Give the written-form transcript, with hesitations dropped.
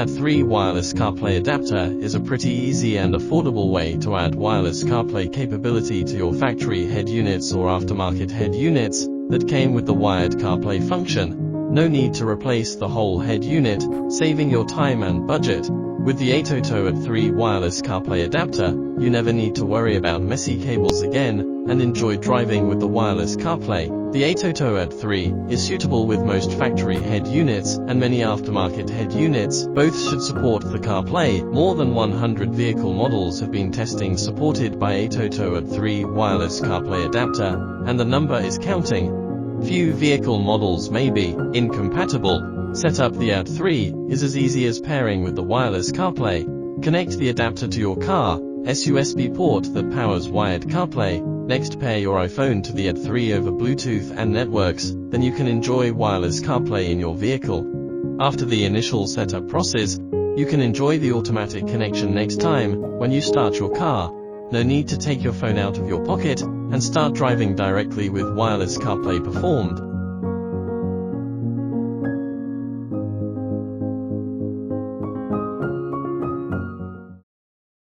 AD3 Wireless CarPlay adapter is a pretty easy and affordable way to add wireless CarPlay capability to your factory head units or aftermarket head units that came with the Wired CarPlay function. No need to replace the whole head unit, saving your time and budget. With the ATOTO AD3 Wireless CarPlay adapter, you never need to worry about messy cables again, and enjoy driving with the wireless CarPlay. The ATOTO AD3 is suitable with most factory head units and many aftermarket head units. Both should support the CarPlay. More than 100 vehicle models have been testing supported by ATOTO AD3 Wireless CarPlay adapter, and the number is counting. Few vehicle models may be incompatible. Set up the AD3 is as easy as pairing with the wireless CarPlay. Connect the adapter to your car's USB port that powers Wired CarPlay. Next, pair your iPhone to the AD3 over Bluetooth and networks, then you can enjoy wireless CarPlay in your vehicle. After the initial setup process, you can enjoy the automatic connection next time when you start your car. No need to take your phone out of your pocket and start driving directly with wireless CarPlay performed.